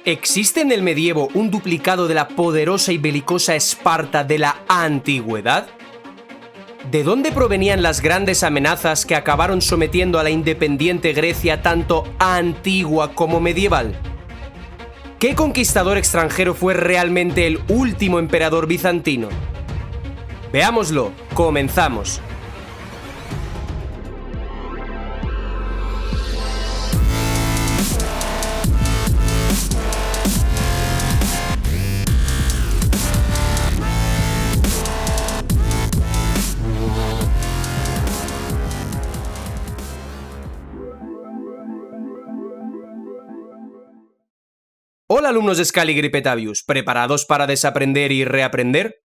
¿Existe en el medievo un duplicado de la poderosa y belicosa Esparta de la antigüedad? ¿De dónde provenían las grandes amenazas que acabaron sometiendo a la independiente Grecia tanto antigua como medieval? ¿Qué conquistador extranjero fue realmente el último emperador bizantino? Veámoslo, comenzamos. Hola alumnos de Scali Gripetavius, ¿preparados para desaprender y reaprender?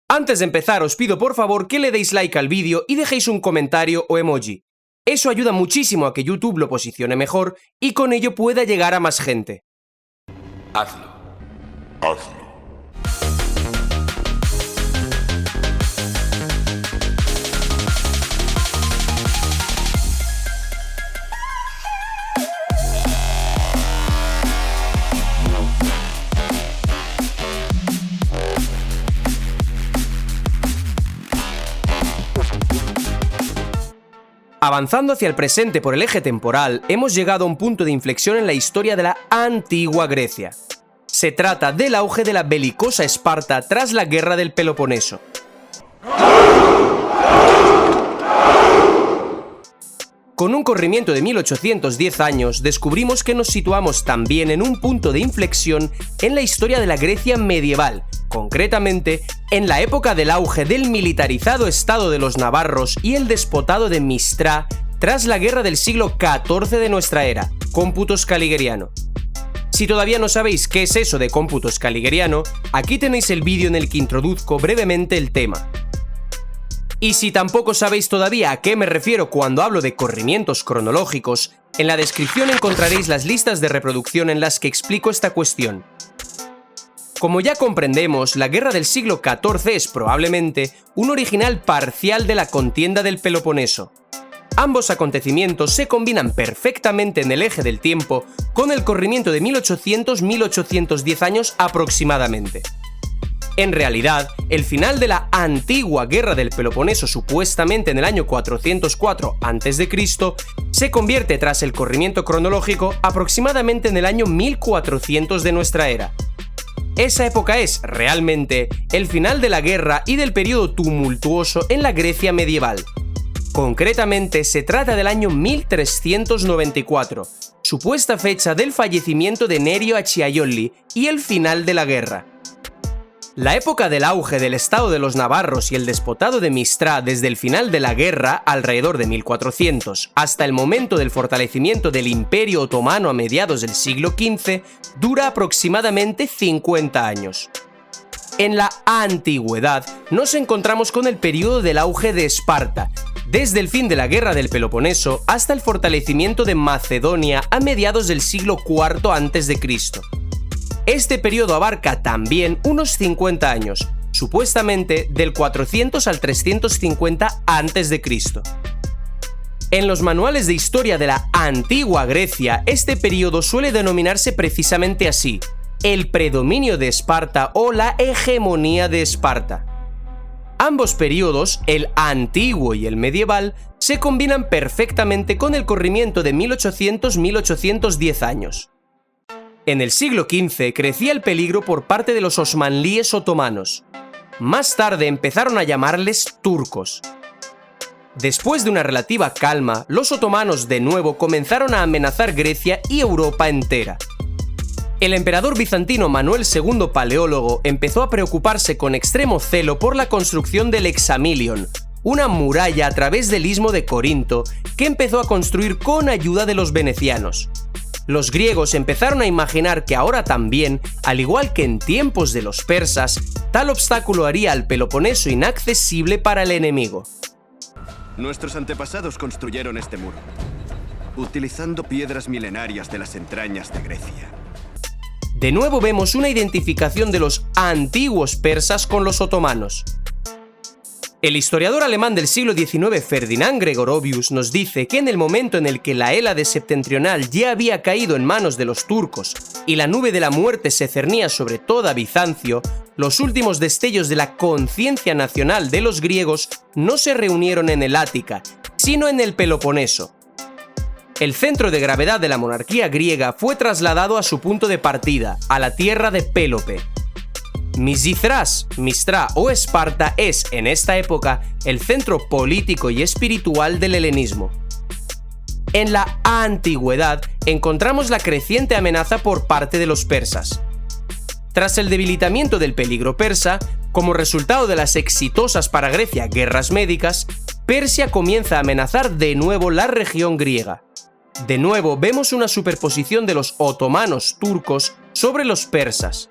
Antes de empezar os pido por favor que le deis like al vídeo y dejéis un comentario o emoji. Eso ayuda muchísimo a que YouTube lo posicione mejor y con ello pueda llegar a más gente. Hazlo. Hazlo. Avanzando hacia el presente por el eje temporal, hemos llegado a un punto de inflexión en la historia de la antigua Grecia. Se trata del auge de la belicosa Esparta tras la guerra del Peloponeso. Con un corrimiento de 1810 años, descubrimos que nos situamos también en un punto de inflexión en la historia de la Grecia medieval, concretamente en la época del auge del militarizado estado de los navarros y el despotado de Mistra tras la guerra del siglo XIV de nuestra era, cómputo scaligeriano. Si todavía no sabéis qué es eso de cómputo scaligeriano, aquí tenéis el vídeo en el que introduzco brevemente el tema. Y si tampoco sabéis todavía a qué me refiero cuando hablo de corrimientos cronológicos, en la descripción encontraréis las listas de reproducción en las que explico esta cuestión. Como ya comprendemos, la guerra del siglo XIV es probablemente un original parcial de la contienda del Peloponeso. Ambos acontecimientos se combinan perfectamente en el eje del tiempo con el corrimiento de 1800-1810 años aproximadamente. En realidad, el final de la antigua guerra del Peloponeso supuestamente en el año 404 a.C. se convierte tras el corrimiento cronológico aproximadamente en el año 1400 de nuestra era. Esa época es, realmente, el final de la guerra y del periodo tumultuoso en la Grecia medieval. Concretamente, se trata del año 1394, supuesta fecha del fallecimiento de Nerio Acciaioli y el final de la guerra. La época del auge del estado de los navarros y el despotado de Mistra desde el final de la guerra, alrededor de 1400, hasta el momento del fortalecimiento del Imperio Otomano a mediados del siglo XV, dura aproximadamente 50 años. En la antigüedad nos encontramos con el periodo del auge de Esparta, desde el fin de la guerra del Peloponeso hasta el fortalecimiento de Macedonia a mediados del siglo IV a.C. Este periodo abarca también unos 50 años, supuestamente del 400 al 350 a.C. En los manuales de historia de la antigua Grecia, este periodo suele denominarse precisamente así: el predominio de Esparta o la hegemonía de Esparta. Ambos periodos, el antiguo y el medieval, se combinan perfectamente con el corrimiento de 1800-1810 años. En el siglo XV crecía el peligro por parte de los osmanlíes otomanos. Más tarde empezaron a llamarles turcos. Después de una relativa calma, los otomanos de nuevo comenzaron a amenazar Grecia y Europa entera. El emperador bizantino Manuel II Paleólogo empezó a preocuparse con extremo celo por la construcción del Hexamilion, una muralla a través del istmo de Corinto que empezó a construir con ayuda de los venecianos. Los griegos empezaron a imaginar que ahora también, al igual que en tiempos de los persas, tal obstáculo haría al Peloponeso inaccesible para el enemigo. Nuestros antepasados construyeron este muro, utilizando piedras milenarias de las entrañas de Grecia. De nuevo vemos una identificación de los antiguos persas con los otomanos. El historiador alemán del siglo XIX Ferdinand Gregorovius nos dice que en el momento en el que la Hélade septentrional ya había caído en manos de los turcos y la nube de la muerte se cernía sobre toda Bizancio, los últimos destellos de la conciencia nacional de los griegos no se reunieron en el Ática, sino en el Peloponeso. El centro de gravedad de la monarquía griega fue trasladado a su punto de partida, a la tierra de Pélope. Misithras, Mistra o Esparta es, en esta época, el centro político y espiritual del helenismo. En la antigüedad encontramos la creciente amenaza por parte de los persas. Tras el debilitamiento del peligro persa, como resultado de las exitosas para Grecia guerras médicas, Persia comienza a amenazar de nuevo la región griega. De nuevo vemos una superposición de los otomanos turcos sobre los persas.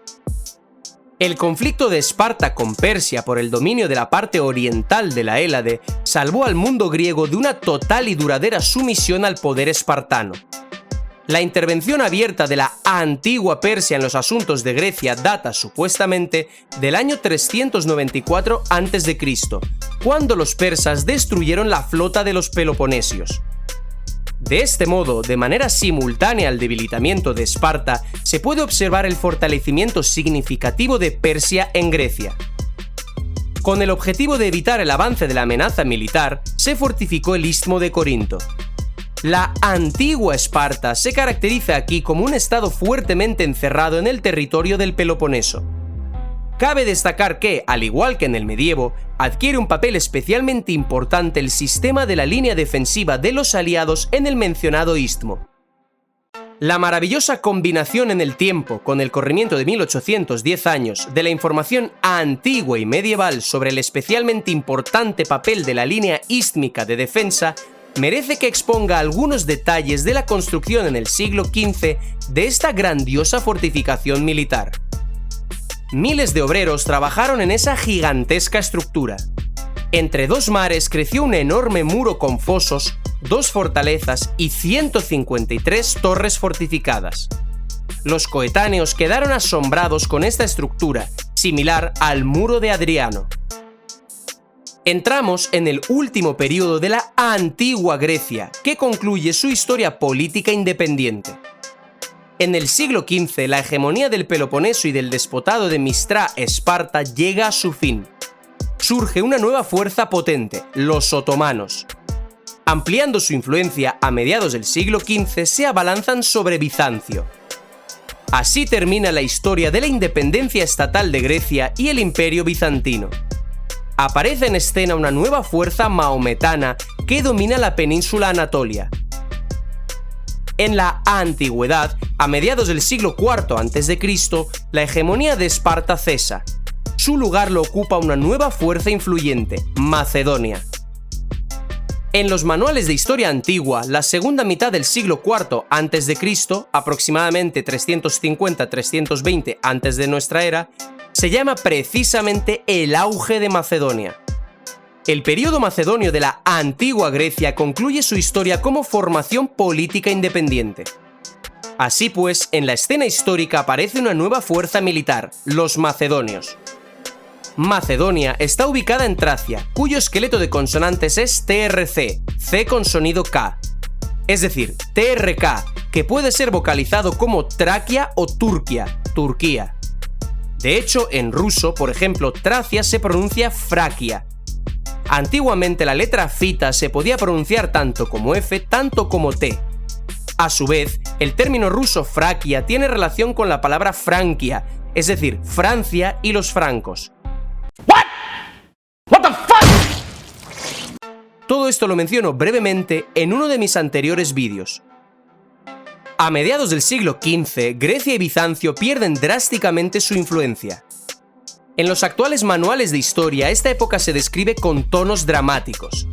El conflicto de Esparta con Persia por el dominio de la parte oriental de la Hélade salvó al mundo griego de una total y duradera sumisión al poder espartano. La intervención abierta de la antigua Persia en los asuntos de Grecia data supuestamente del año 394 a.C., cuando los persas destruyeron la flota de los peloponesios. De este modo, de manera simultánea al debilitamiento de Esparta, se puede observar el fortalecimiento significativo de Persia en Grecia. Con el objetivo de evitar el avance de la amenaza militar, se fortificó el istmo de Corinto. La antigua Esparta se caracteriza aquí como un estado fuertemente encerrado en el territorio del Peloponeso. Cabe destacar que, al igual que en el medievo, adquiere un papel especialmente importante el sistema de la línea defensiva de los aliados en el mencionado istmo. La maravillosa combinación en el tiempo, con el corrimiento de 1810 años, de la información antigua y medieval sobre el especialmente importante papel de la línea ístmica de defensa, merece que exponga algunos detalles de la construcción en el siglo XV de esta grandiosa fortificación militar. Miles de obreros trabajaron en esa gigantesca estructura. Entre dos mares creció un enorme muro con fosos, 2 fortalezas y 153 torres fortificadas. Los coetáneos quedaron asombrados con esta estructura, similar al muro de Adriano. Entramos en el último periodo de la antigua Grecia, que concluye su historia política independiente. En el siglo XV, la hegemonía del Peloponeso y del despotado de Mistra-Esparta llega a su fin. Surge una nueva fuerza potente, los otomanos. Ampliando su influencia a mediados del siglo XV, se abalanzan sobre Bizancio. Así termina la historia de la independencia estatal de Grecia y el Imperio bizantino. Aparece en escena una nueva fuerza maometana que domina la península Anatolia. En la antigüedad, a mediados del siglo IV a.C., la hegemonía de Esparta cesa. Su lugar lo ocupa una nueva fuerza influyente, Macedonia. En los manuales de historia antigua, la segunda mitad del siglo IV a.C., aproximadamente 350-320 antes de nuestra era, se llama precisamente el auge de Macedonia. El período macedonio de la antigua Grecia concluye su historia como formación política independiente. Así pues, en la escena histórica aparece una nueva fuerza militar, los macedonios. Macedonia está ubicada en Tracia, cuyo esqueleto de consonantes es TRC, C con sonido K. Es decir, TRK, que puede ser vocalizado como Traquia o Turquia, Turquía. De hecho, en ruso, por ejemplo, Tracia se pronuncia Fraquia. Antiguamente la letra fita se podía pronunciar tanto como F, tanto como T. A su vez, el término ruso Fraquia tiene relación con la palabra Franquia, es decir, Francia y los francos. What the fuck? Todo esto lo menciono brevemente en uno de mis anteriores vídeos. A mediados del siglo XV, Grecia y Bizancio pierden drásticamente su influencia. En los actuales manuales de historia, esta época se describe con tonos dramáticos.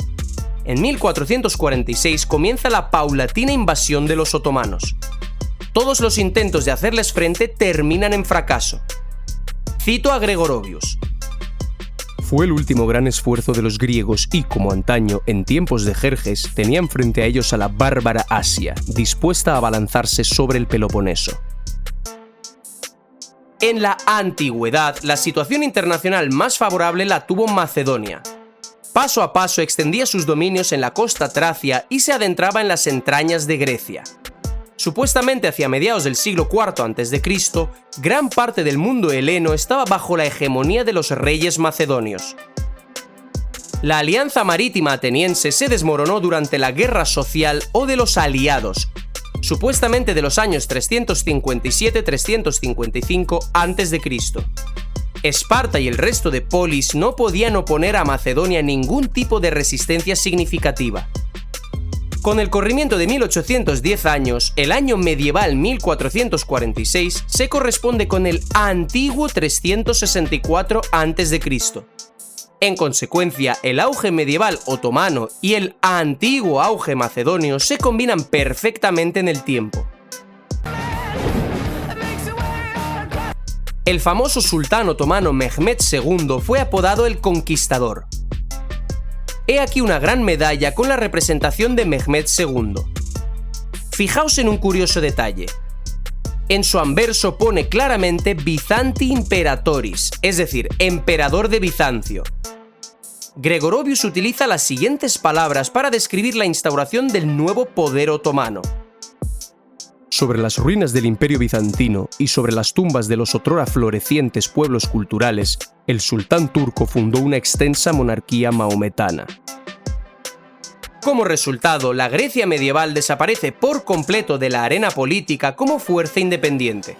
En 1446 comienza la paulatina invasión de los otomanos. Todos los intentos de hacerles frente terminan en fracaso. Cito a Gregorovius. Fue el último gran esfuerzo de los griegos y, como antaño, en tiempos de Jerjes, tenían frente a ellos a la bárbara Asia, dispuesta a abalanzarse sobre el Peloponeso. En la antigüedad, la situación internacional más favorable la tuvo Macedonia. Paso a paso extendía sus dominios en la costa tracia y se adentraba en las entrañas de Grecia. Supuestamente hacia mediados del siglo IV a.C., gran parte del mundo heleno estaba bajo la hegemonía de los reyes macedonios. La alianza marítima ateniense se desmoronó durante la Guerra Social o de los Aliados, supuestamente de los años 357-355 a.C. Esparta y el resto de polis no podían oponer a Macedonia ningún tipo de resistencia significativa. Con el corrimiento de 1810 años, el año medieval 1446 se corresponde con el antiguo 364 a.C. En consecuencia, el auge medieval otomano y el antiguo auge macedonio se combinan perfectamente en el tiempo. El famoso sultán otomano Mehmed II fue apodado el Conquistador. He aquí una gran medalla con la representación de Mehmed II. Fijaos en un curioso detalle. En su anverso pone claramente Byzanti Imperatoris, es decir, emperador de Bizancio. Gregorovius utiliza las siguientes palabras para describir la instauración del nuevo poder otomano. Sobre las ruinas del Imperio Bizantino y sobre las tumbas de los otrora florecientes pueblos culturales, el sultán turco fundó una extensa monarquía maometana. Como resultado, la Grecia medieval desaparece por completo de la arena política como fuerza independiente.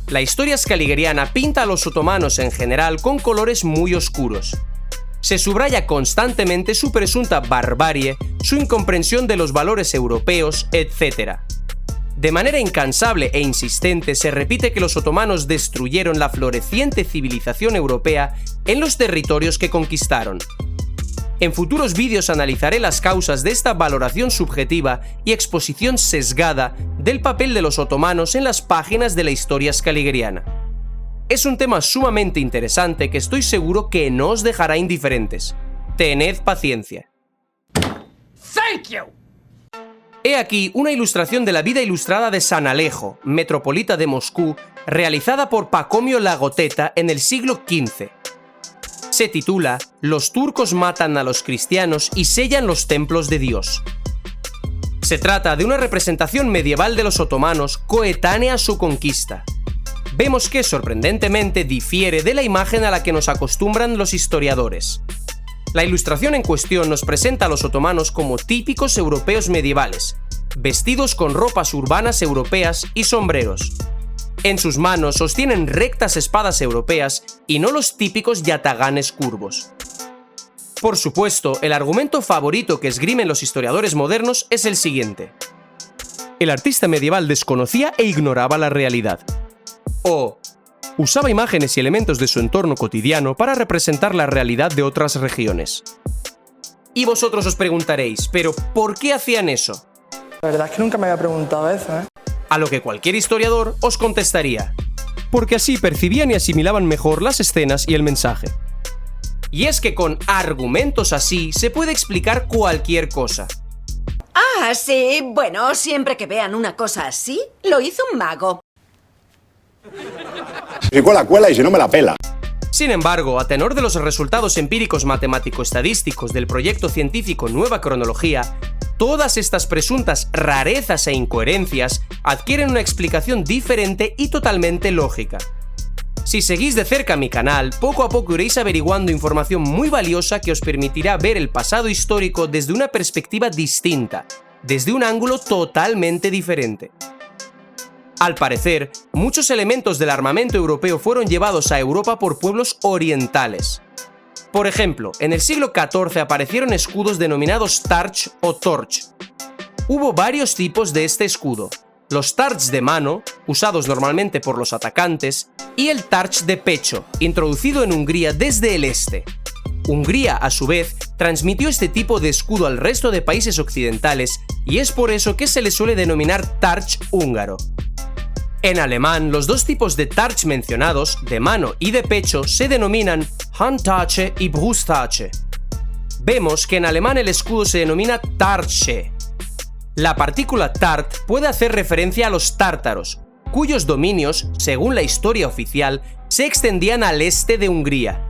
La historia scaligeriana pinta a los otomanos en general con colores muy oscuros. Se subraya constantemente su presunta barbarie, su incomprensión de los valores europeos, etc. De manera incansable e insistente se repite que los otomanos destruyeron la floreciente civilización europea en los territorios que conquistaron. En futuros vídeos analizaré las causas de esta valoración subjetiva y exposición sesgada del papel de los otomanos en las páginas de la historia scaligeriana. Es un tema sumamente interesante que estoy seguro que no os dejará indiferentes. Tened paciencia. Thank you. He aquí una ilustración de la vida ilustrada de San Alejo, metropolita de Moscú, realizada por Pacomio Lagoteta en el siglo XV. Se titula «Los turcos matan a los cristianos y sellan los templos de Dios». Se trata de una representación medieval de los otomanos coetánea a su conquista. Vemos que, sorprendentemente, difiere de la imagen a la que nos acostumbran los historiadores. La ilustración en cuestión nos presenta a los otomanos como típicos europeos medievales, vestidos con ropas urbanas europeas y sombreros. En sus manos sostienen rectas espadas europeas y no los típicos yataganes curvos. Por supuesto, el argumento favorito que esgrimen los historiadores modernos es el siguiente. El artista medieval desconocía e ignoraba la realidad. O usaba imágenes y elementos de su entorno cotidiano para representar la realidad de otras regiones. Y vosotros os preguntaréis, ¿pero por qué hacían eso? La verdad es que nunca me había preguntado eso, ¿eh? A lo que cualquier historiador os contestaría, porque así percibían y asimilaban mejor las escenas y el mensaje. Y es que con argumentos así se puede explicar cualquier cosa. Ah, sí, bueno, siempre que vean una cosa así, lo hizo un mago. Si cuela y si no me la pela. Sin embargo, a tenor de los resultados empíricos matemático-estadísticos del proyecto científico Nueva Cronología, todas estas presuntas rarezas e incoherencias adquieren una explicación diferente y totalmente lógica. Si seguís de cerca mi canal, poco a poco iréis averiguando información muy valiosa que os permitirá ver el pasado histórico desde una perspectiva distinta, desde un ángulo totalmente diferente. Al parecer, muchos elementos del armamento europeo fueron llevados a Europa por pueblos orientales. Por ejemplo, en el siglo XIV aparecieron escudos denominados tarch o torch. Hubo varios tipos de este escudo: los tarch de mano, usados normalmente por los atacantes, y el tarch de pecho, introducido en Hungría desde el este. Hungría, a su vez, transmitió este tipo de escudo al resto de países occidentales y es por eso que se le suele denominar tarch húngaro. En alemán, los dos tipos de tarch mencionados, de mano y de pecho, se denominan Handtasche y Brusttasche. Vemos que en alemán el escudo se denomina Tarche. La partícula tart puede hacer referencia a los tártaros, cuyos dominios, según la historia oficial, se extendían al este de Hungría.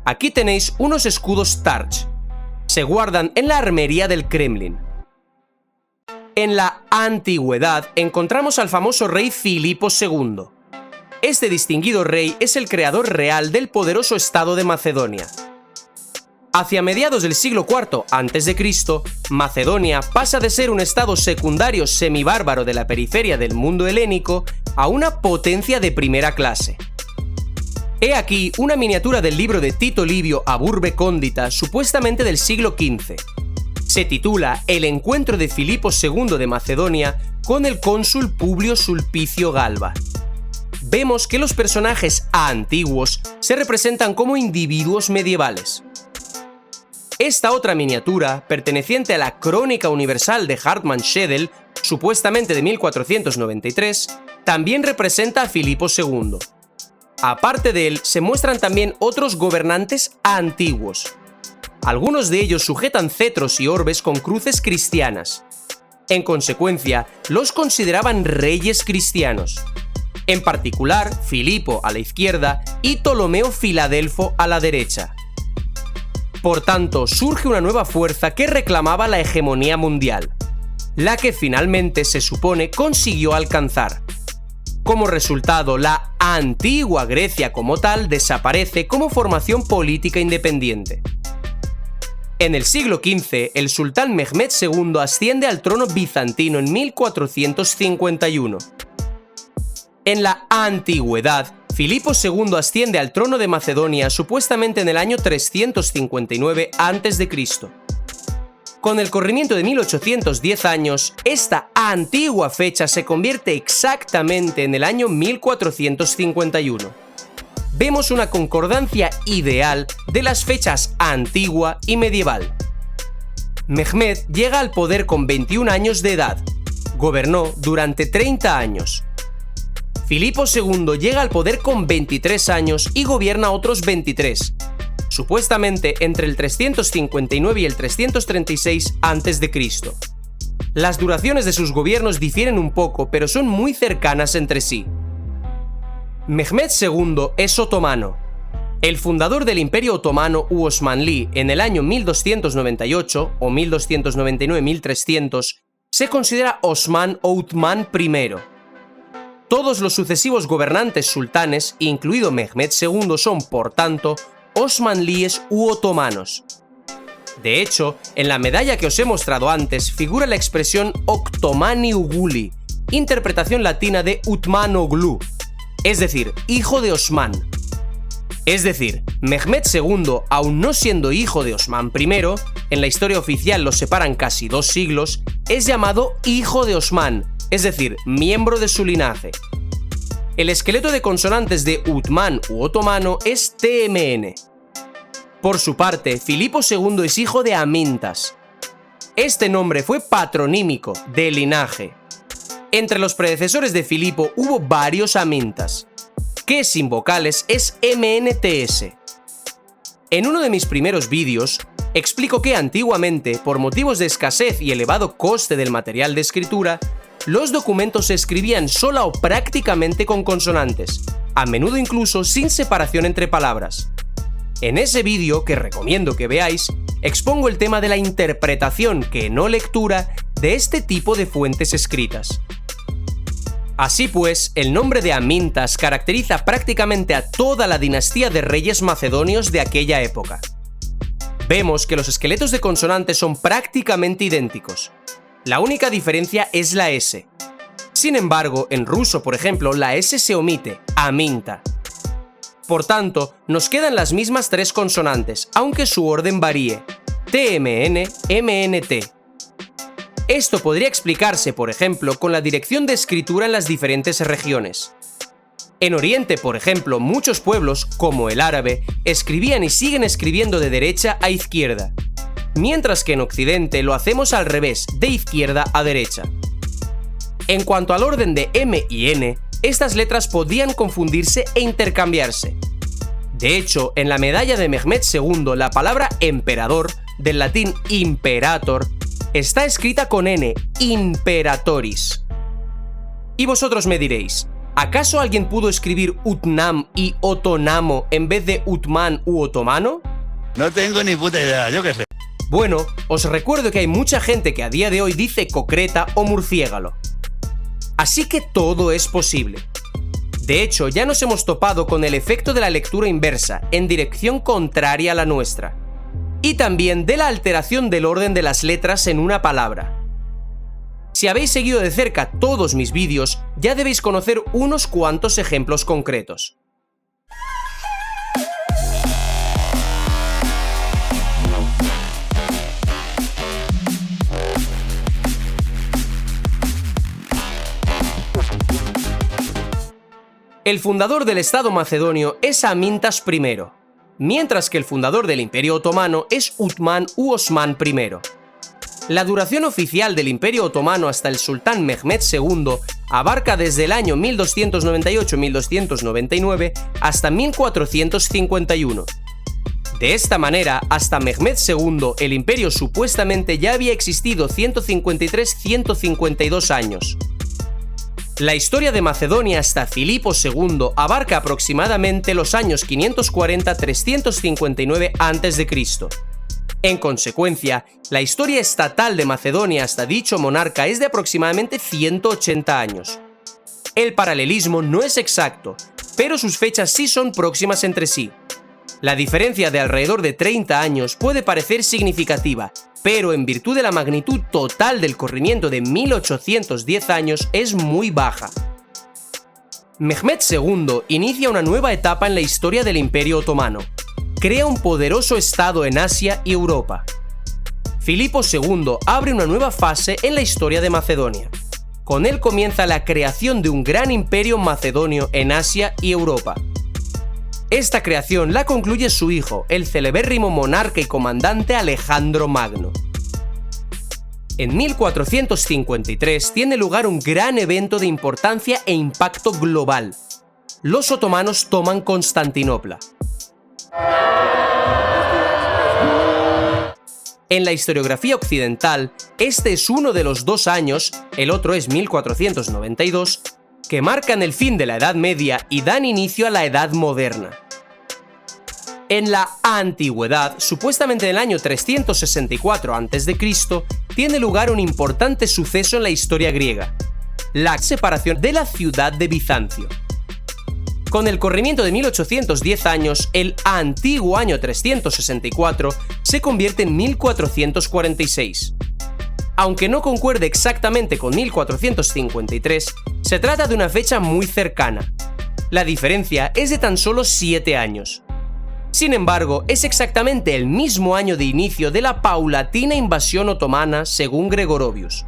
Aquí tenéis unos escudos tarch. Se guardan en la armería del Kremlin. En la antigüedad encontramos al famoso rey Filipo II. Este distinguido rey es el creador real del poderoso estado de Macedonia. Hacia mediados del siglo IV a.C., Macedonia pasa de ser un estado secundario semibárbaro de la periferia del mundo helénico a una potencia de primera clase. He aquí una miniatura del libro de Tito Livio Aburbe Cóndita, supuestamente del siglo XV. Se titula El encuentro de Filipo II de Macedonia con el cónsul Publio Sulpicio Galba. Vemos que los personajes antiguos se representan como individuos medievales. Esta otra miniatura, perteneciente a la Crónica Universal de Hartmann Schedel, supuestamente de 1493, también representa a Filipo II. Aparte de él, se muestran también otros gobernantes antiguos. Algunos de ellos sujetan cetros y orbes con cruces cristianas. En consecuencia, los consideraban reyes cristianos. En particular, Filipo a la izquierda y Ptolomeo Filadelfo a la derecha. Por tanto, surge una nueva fuerza que reclamaba la hegemonía mundial, la que finalmente se supone consiguió alcanzar. Como resultado, la antigua Grecia como tal desaparece como formación política independiente. En el siglo XV, el sultán Mehmed II asciende al trono bizantino en 1451. En la antigüedad, Filipo II asciende al trono de Macedonia supuestamente en el año 359 a.C. Con el corrimiento de 1810 años, esta antigua fecha se convierte exactamente en el año 1451. Vemos una concordancia ideal de las fechas antigua y medieval. Mehmed llega al poder con 21 años de edad. Gobernó durante 30 años. Filipo II llega al poder con 23 años y gobierna otros 23, supuestamente entre el 359 y el 336 a.C. Las duraciones de sus gobiernos difieren un poco, pero son muy cercanas entre sí. Mehmed II es otomano. El fundador del Imperio Otomano u Osmanlí en el año 1298 o 1299-1300 se considera Osman o Uthman I. Todos los sucesivos gobernantes sultanes, incluido Mehmed II, son, por tanto, osmanlíes u otomanos. De hecho, en la medalla que os he mostrado antes figura la expresión Octomani Uguli, interpretación latina de Uthmanoglu, es decir, hijo de Osman. Es decir, Mehmed II, aun no siendo hijo de Osman I, en la historia oficial los separan casi 2 siglos, es llamado hijo de Osman, es decir, miembro de su linaje. El esqueleto de consonantes de Uthman u otomano es TMN. Por su parte, Filipo II es hijo de Amintas. Este nombre fue patronímico, de linaje. Entre los predecesores de Filipo hubo varios Amintas, que sin vocales es MNTS. En uno de mis primeros vídeos, explico que antiguamente, por motivos de escasez y elevado coste del material de escritura, los documentos se escribían sola o prácticamente con consonantes, a menudo incluso sin separación entre palabras. En ese vídeo, que recomiendo que veáis, expongo el tema de la interpretación, que no lectura, de este tipo de fuentes escritas. Así pues, el nombre de Amintas caracteriza prácticamente a toda la dinastía de reyes macedonios de aquella época. Vemos que los esqueletos de consonantes son prácticamente idénticos. La única diferencia es la S. Sin embargo, en ruso, por ejemplo, la S se omite, Aminta. Por tanto, nos quedan las mismas 3 consonantes, aunque su orden varíe, TMN, MNT. Esto podría explicarse, por ejemplo, con la dirección de escritura en las diferentes regiones. En Oriente, por ejemplo, muchos pueblos, como el árabe, escribían y siguen escribiendo de derecha a izquierda, mientras que en Occidente lo hacemos al revés, de izquierda a derecha. En cuanto al orden de M y N, estas letras podían confundirse e intercambiarse. De hecho, en la medalla de Mehmed II, la palabra emperador, del latín imperator, está escrita con N, imperatoris. Y vosotros me diréis, ¿acaso alguien pudo escribir Utnam y Otonamo en vez de Uthman u otomano? No tengo ni puta idea, yo qué sé. Bueno, os recuerdo que hay mucha gente que a día de hoy dice cocreta o murciégalo. Así que todo es posible. De hecho, ya nos hemos topado con el efecto de la lectura inversa, en dirección contraria a la nuestra. Y también de la alteración del orden de las letras en una palabra. Si habéis seguido de cerca todos mis vídeos, ya debéis conocer unos cuantos ejemplos concretos. El fundador del Estado macedonio es Amintas I, mientras que el fundador del Imperio Otomano es Uthman u Osman I. La duración oficial del Imperio Otomano hasta el sultán Mehmed II abarca desde el año 1298-1299 hasta 1451. De esta manera, hasta Mehmed II, el imperio supuestamente ya había existido 153-152 años. La historia de Macedonia hasta Filipo II abarca aproximadamente los años 540-359 a.C. En consecuencia, la historia estatal de Macedonia hasta dicho monarca es de aproximadamente 180 años. El paralelismo no es exacto, pero sus fechas sí son próximas entre sí. La diferencia de alrededor de 30 años puede parecer significativa, pero en virtud de la magnitud total del corrimiento de 1810 años es muy baja. Mehmed II inicia una nueva etapa en la historia del Imperio Otomano. Crea un poderoso estado en Asia y Europa. Filipo II abre una nueva fase en la historia de Macedonia. Con él comienza la creación de un gran imperio macedonio en Asia y Europa. Esta creación la concluye su hijo, el celebérrimo monarca y comandante Alejandro Magno. En 1453 tiene lugar un gran evento de importancia e impacto global. Los otomanos toman Constantinopla. En la historiografía occidental, este es uno de los dos años, el otro es 1492, que marcan el fin de la Edad Media y dan inicio a la Edad Moderna. En la Antigüedad, supuestamente en el año 364 a.C., tiene lugar un importante suceso en la historia griega, la separación de la ciudad de Bizancio. Con el corrimiento de 1810 años, el antiguo año 364 se convierte en 1446. Aunque no concuerde exactamente con 1453, se trata de una fecha muy cercana. La diferencia es de tan solo 7 años. Sin embargo, es exactamente el mismo año de inicio de la paulatina invasión otomana según Gregorovius.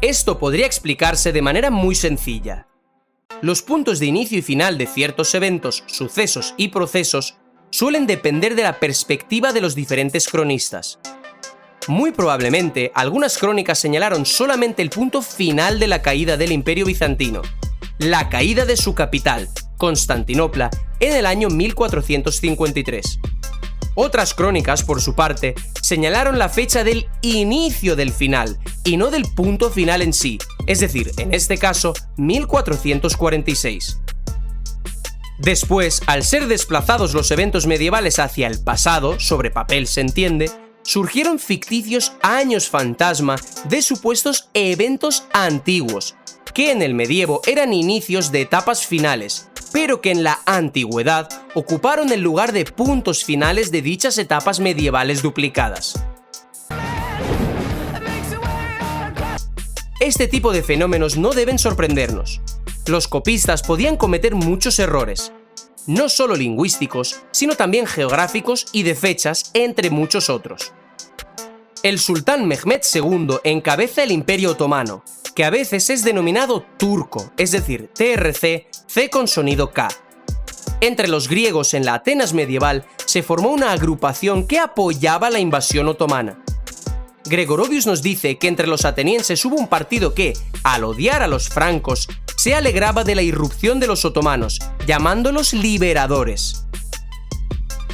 Esto podría explicarse de manera muy sencilla. Los puntos de inicio y final de ciertos eventos, sucesos y procesos suelen depender de la perspectiva de los diferentes cronistas. Muy probablemente, algunas crónicas señalaron solamente el punto final de la caída del Imperio Bizantino, la caída de su capital, Constantinopla, en el año 1453. Otras crónicas, por su parte, señalaron la fecha del inicio del final, y no del punto final en sí, es decir, en este caso, 1446. Después, al ser desplazados los eventos medievales hacia el pasado, sobre papel se entiende, surgieron ficticios años fantasma de supuestos eventos antiguos, que en el medievo eran inicios de etapas finales, pero que en la antigüedad ocuparon el lugar de puntos finales de dichas etapas medievales duplicadas. Este tipo de fenómenos no deben sorprendernos. Los copistas podían cometer muchos errores, no solo lingüísticos, sino también geográficos y de fechas, entre muchos otros. El sultán Mehmed II encabeza el Imperio Otomano, que a veces es denominado turco, es decir, TRC, C con sonido K. Entre los griegos en la Atenas medieval se formó una agrupación que apoyaba la invasión otomana. Gregorovius nos dice que entre los atenienses hubo un partido que, al odiar a los francos, se alegraba de la irrupción de los otomanos, llamándolos liberadores.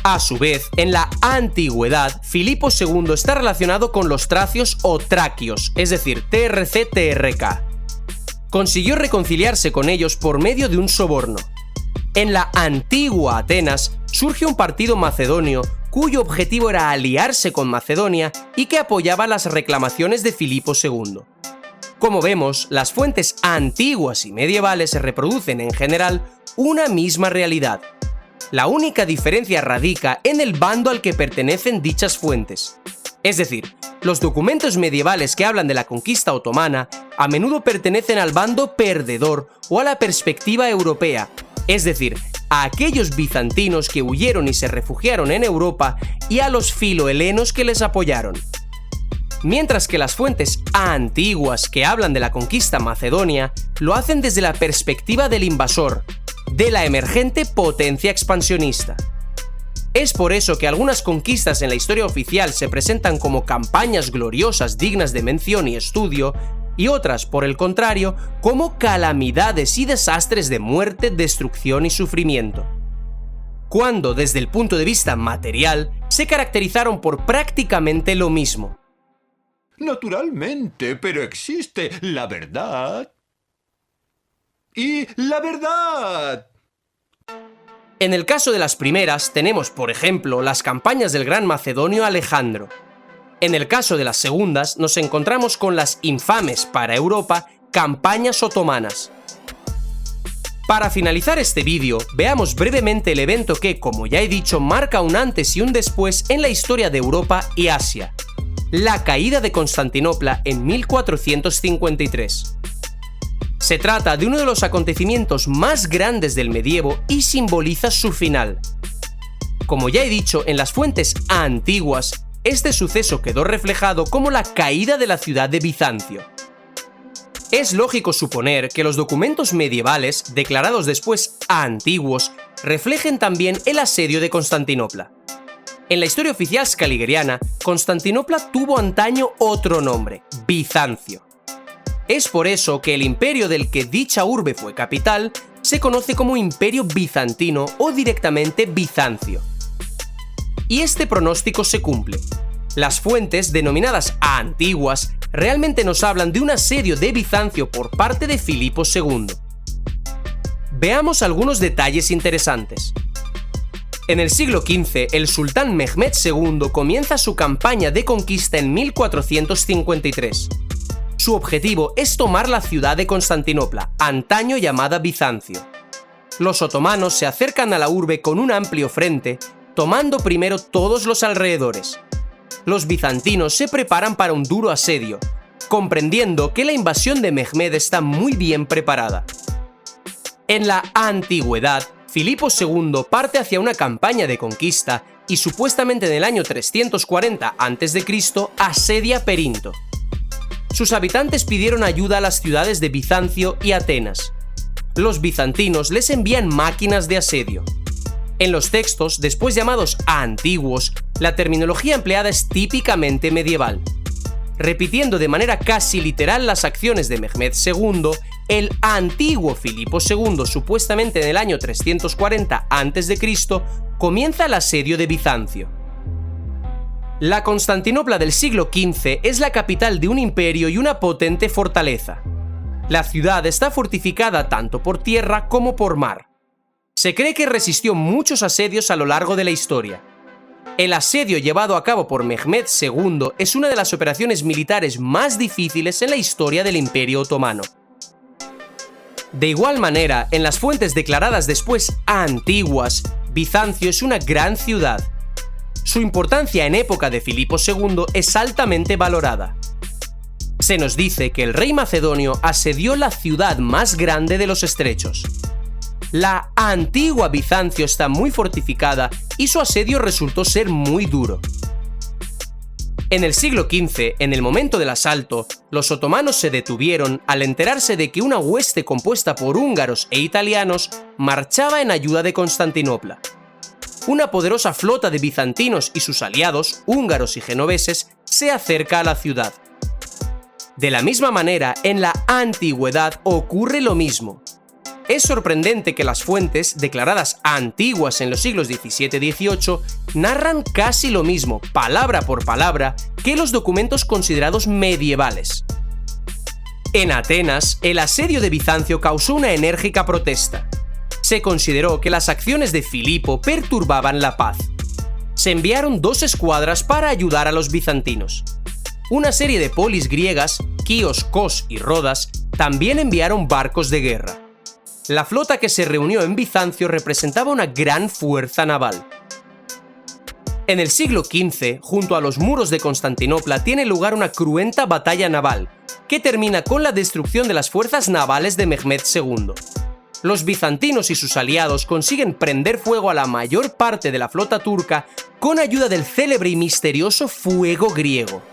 A su vez, en la antigüedad, Filipo II está relacionado con los tracios o traquios, es decir, TRC-TRK. Consiguió reconciliarse con ellos por medio de un soborno. En la antigua Atenas surge un partido macedonio cuyo objetivo era aliarse con Macedonia y que apoyaba las reclamaciones de Filipo II. Como vemos, las fuentes antiguas y medievales reproducen en general una misma realidad. La única diferencia radica en el bando al que pertenecen dichas fuentes. Es decir, los documentos medievales que hablan de la conquista otomana a menudo pertenecen al bando perdedor o a la perspectiva europea, es decir, a aquellos bizantinos que huyeron y se refugiaron en Europa y a los filohelenos que les apoyaron. Mientras que las fuentes antiguas que hablan de la conquista macedonia lo hacen desde la perspectiva del invasor, de la emergente potencia expansionista. Es por eso que algunas conquistas en la historia oficial se presentan como campañas gloriosas dignas de mención y estudio, y otras, por el contrario, como calamidades y desastres de muerte, destrucción y sufrimiento. Cuando, desde el punto de vista material, se caracterizaron por prácticamente lo mismo. Naturalmente, pero existe la verdad. ¡Y la verdad! En el caso de las primeras tenemos, por ejemplo, las campañas del gran macedonio Alejandro. En el caso de las segundas nos encontramos con las infames para Europa campañas otomanas. Para finalizar este vídeo, veamos brevemente el evento que, como ya he dicho, marca un antes y un después en la historia de Europa y Asia: la caída de Constantinopla en 1453. Se trata de uno de los acontecimientos más grandes del medievo y simboliza su final. Como ya he dicho, en las fuentes antiguas, este suceso quedó reflejado como la caída de la ciudad de Bizancio. Es lógico suponer que los documentos medievales, declarados después antiguos, reflejen también el asedio de Constantinopla. En la historia oficial scaligeriana, Constantinopla tuvo antaño otro nombre: Bizancio. Es por eso que el imperio del que dicha urbe fue capital se conoce como Imperio Bizantino o directamente Bizancio. Y este pronóstico se cumple. Las fuentes, denominadas antiguas, realmente nos hablan de un asedio de Bizancio por parte de Filipo II. Veamos algunos detalles interesantes. En el siglo XV, el sultán Mehmed II comienza su campaña de conquista en 1453. Su objetivo es tomar la ciudad de Constantinopla, antaño llamada Bizancio. Los otomanos se acercan a la urbe con un amplio frente, tomando primero todos los alrededores. Los bizantinos se preparan para un duro asedio, comprendiendo que la invasión de Mehmed está muy bien preparada. En la antigüedad, Filipo II parte hacia una campaña de conquista y supuestamente en el año 340 a.C. asedia Perinto. Sus habitantes pidieron ayuda a las ciudades de Bizancio y Atenas. Los bizantinos les envían máquinas de asedio. En los textos, después llamados antiguos, la terminología empleada es típicamente medieval. Repitiendo de manera casi literal las acciones de Mehmed II, el antiguo Filipo II, supuestamente en el año 340 a.C., comienza el asedio de Bizancio. La Constantinopla del siglo XV es la capital de un imperio y una potente fortaleza. La ciudad está fortificada tanto por tierra como por mar. Se cree que resistió muchos asedios a lo largo de la historia. El asedio llevado a cabo por Mehmed II es una de las operaciones militares más difíciles en la historia del Imperio Otomano. De igual manera, en las fuentes declaradas después antiguas, Bizancio es una gran ciudad. Su importancia en época de Filipo II es altamente valorada. Se nos dice que el rey macedonio asedió la ciudad más grande de los estrechos. La antigua Bizancio está muy fortificada y su asedio resultó ser muy duro. En el siglo XV, en el momento del asalto, los otomanos se detuvieron al enterarse de que una hueste compuesta por húngaros e italianos marchaba en ayuda de Constantinopla. Una poderosa flota de bizantinos y sus aliados, húngaros y genoveses, se acerca a la ciudad. De la misma manera, en la antigüedad ocurre lo mismo. Es sorprendente que las fuentes, declaradas antiguas en los siglos XVII y XVIII, narran casi lo mismo, palabra por palabra, que los documentos considerados medievales. En Atenas, el asedio de Bizancio causó una enérgica protesta. Se consideró que las acciones de Filipo perturbaban la paz. se enviaron 2 escuadras para ayudar a los bizantinos. Una serie de polis griegas, Quíos, Kos y Rodas, también enviaron barcos de guerra. La flota que se reunió en Bizancio representaba una gran fuerza naval. En el siglo XV, junto a los muros de Constantinopla, tiene lugar una cruenta batalla naval, que termina con la destrucción de las fuerzas navales de Mehmed II. Los bizantinos y sus aliados consiguen prender fuego a la mayor parte de la flota turca con ayuda del célebre y misterioso fuego griego.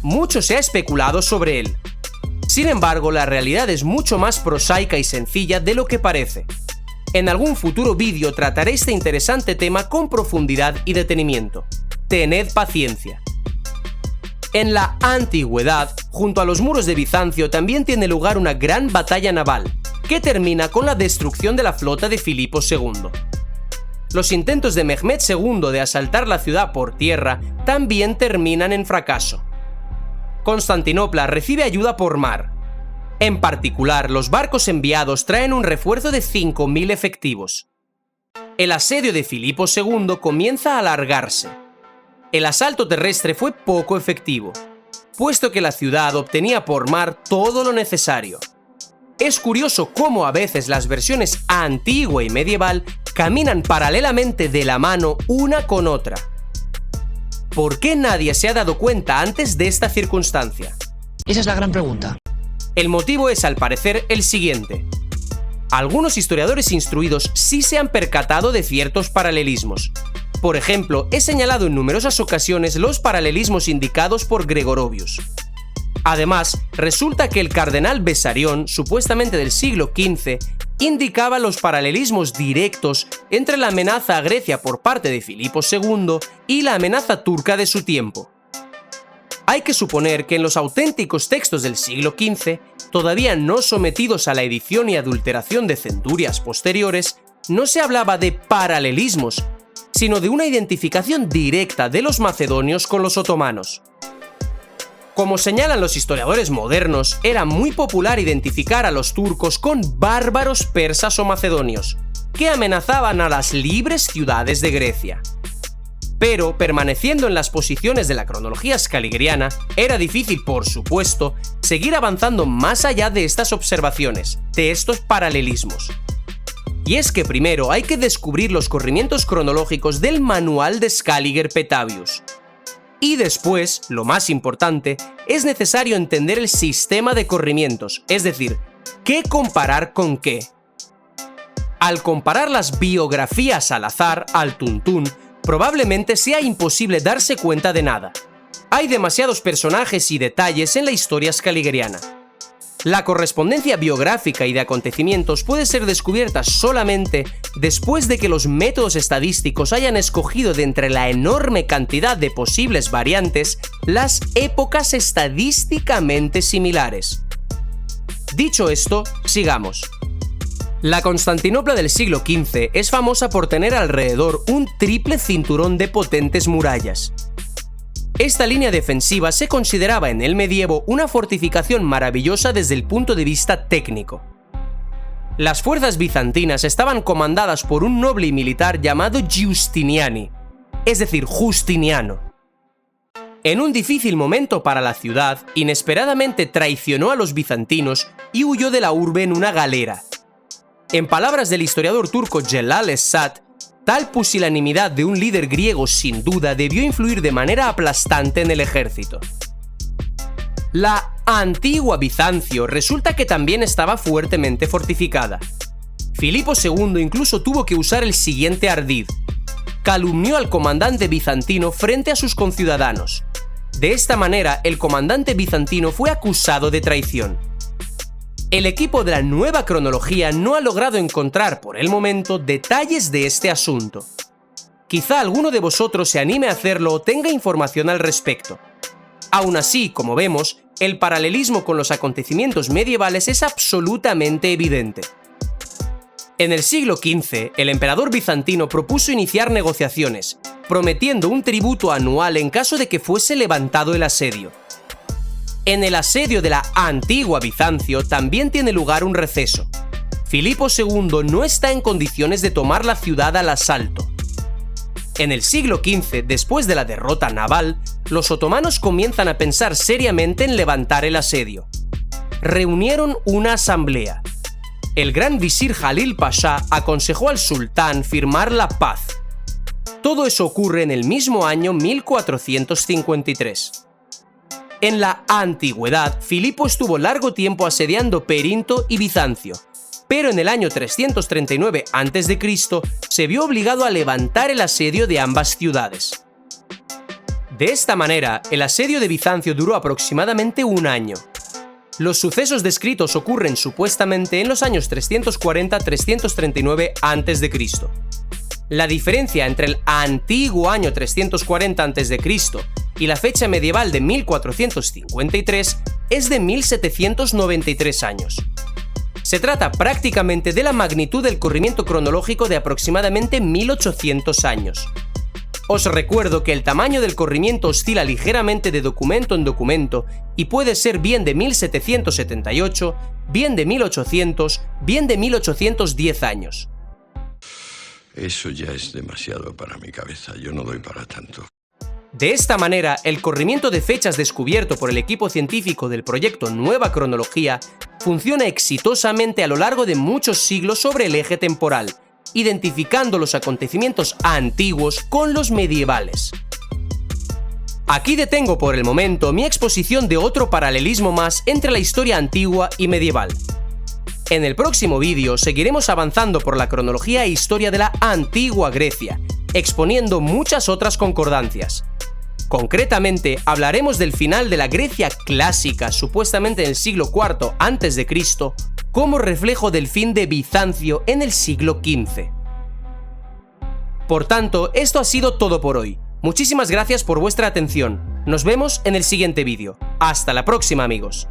Mucho se ha especulado sobre él. Sin embargo, la realidad es mucho más prosaica y sencilla de lo que parece. En algún futuro vídeo trataré este interesante tema con profundidad y detenimiento. Tened paciencia. En la antigüedad, junto a los muros de Bizancio también tiene lugar una gran batalla naval, que termina con la destrucción de la flota de Filipo II. Los intentos de Mehmed II de asaltar la ciudad por tierra también terminan en fracaso. Constantinopla recibe ayuda por mar. En particular, los barcos enviados traen un refuerzo de 5.000 efectivos. El asedio de Filipo II comienza a alargarse. El asalto terrestre fue poco efectivo, puesto que la ciudad obtenía por mar todo lo necesario. Es curioso cómo a veces las versiones antigua y medieval caminan paralelamente de la mano una con otra. ¿Por qué nadie se ha dado cuenta antes de esta circunstancia? Esa es la gran pregunta. El motivo es, al parecer, el siguiente. Algunos historiadores instruidos sí se han percatado de ciertos paralelismos. Por ejemplo, he señalado en numerosas ocasiones los paralelismos indicados por Gregorovius. Además, resulta que el cardenal Bessarion, supuestamente del siglo XV, indicaba los paralelismos directos entre la amenaza a Grecia por parte de Filipo II y la amenaza turca de su tiempo. Hay que suponer que en los auténticos textos del siglo XV, todavía no sometidos a la edición y adulteración de centurias posteriores, no se hablaba de paralelismos, sino de una identificación directa de los macedonios con los otomanos. Como señalan los historiadores modernos, era muy popular identificar a los turcos con bárbaros persas o macedonios, que amenazaban a las libres ciudades de Grecia. Pero, permaneciendo en las posiciones de la cronología scaligeriana, era difícil, por supuesto, seguir avanzando más allá de estas observaciones, de estos paralelismos. Y es que primero hay que descubrir los corrimientos cronológicos del manual de Scaliger Petavius. Y después, lo más importante, es necesario entender el sistema de corrimientos, es decir, ¿qué comparar con qué? Al comparar las biografías al azar, al tuntún, probablemente sea imposible darse cuenta de nada. Hay demasiados personajes y detalles en la historia scaligeriana. La correspondencia biográfica y de acontecimientos puede ser descubierta solamente después de que los métodos estadísticos hayan escogido de entre la enorme cantidad de posibles variantes las épocas estadísticamente similares. Dicho esto, sigamos. La Constantinopla del siglo XV es famosa por tener alrededor un triple cinturón de potentes murallas. Esta línea defensiva se consideraba en el medievo una fortificación maravillosa desde el punto de vista técnico. Las fuerzas bizantinas estaban comandadas por un noble y militar llamado Giustiniani, es decir, Justiniano. En un difícil momento para la ciudad, inesperadamente traicionó a los bizantinos y huyó de la urbe en una galera. En palabras del historiador turco Celal Es-Sat, tal pusilanimidad de un líder griego sin duda debió influir de manera aplastante en el ejército. La antigua Bizancio resulta que también estaba fuertemente fortificada. Filipo II incluso tuvo que usar el siguiente ardid. Calumnió al comandante bizantino frente a sus conciudadanos. De esta manera, el comandante bizantino fue acusado de traición. El equipo de la nueva cronología no ha logrado encontrar por el momento detalles de este asunto. Quizá alguno de vosotros se anime a hacerlo o tenga información al respecto. Aún así, como vemos, el paralelismo con los acontecimientos medievales es absolutamente evidente. En el siglo XV, el emperador bizantino propuso iniciar negociaciones, prometiendo un tributo anual en caso de que fuese levantado el asedio. En el asedio de la antigua Bizancio también tiene lugar un receso. Filipo II no está en condiciones de tomar la ciudad al asalto. En el siglo XV, después de la derrota naval, los otomanos comienzan a pensar seriamente en levantar el asedio. Reunieron una asamblea. El gran visir Jalil Pasha aconsejó al sultán firmar la paz. Todo eso ocurre en el mismo año 1453. En la antigüedad, Filipo estuvo largo tiempo asediando Perinto y Bizancio, pero en el año 339 a.C. se vio obligado a levantar el asedio de ambas ciudades. De esta manera, el asedio de Bizancio duró aproximadamente un año. Los sucesos descritos ocurren supuestamente en los años 340-339 a.C. La diferencia entre el antiguo año 340 a.C. y la fecha medieval de 1453 es de 1793 años. Se trata prácticamente de la magnitud del corrimiento cronológico de aproximadamente 1800 años. Os recuerdo que el tamaño del corrimiento oscila ligeramente de documento en documento y puede ser bien de 1778, bien de 1800, bien de 1810 años. Eso ya es demasiado para mi cabeza. Yo no doy para tanto. De esta manera, el corrimiento de fechas descubierto por el equipo científico del proyecto Nueva Cronología funciona exitosamente a lo largo de muchos siglos sobre el eje temporal, identificando los acontecimientos antiguos con los medievales. Aquí detengo por el momento mi exposición de otro paralelismo más entre la historia antigua y medieval. En el próximo vídeo seguiremos avanzando por la cronología e historia de la antigua Grecia, exponiendo muchas otras concordancias. Concretamente, hablaremos del final de la Grecia clásica, supuestamente en el siglo IV a.C., como reflejo del fin de Bizancio en el siglo XV. Por tanto, esto ha sido todo por hoy. Muchísimas gracias por vuestra atención. Nos vemos en el siguiente vídeo. Hasta la próxima, amigos.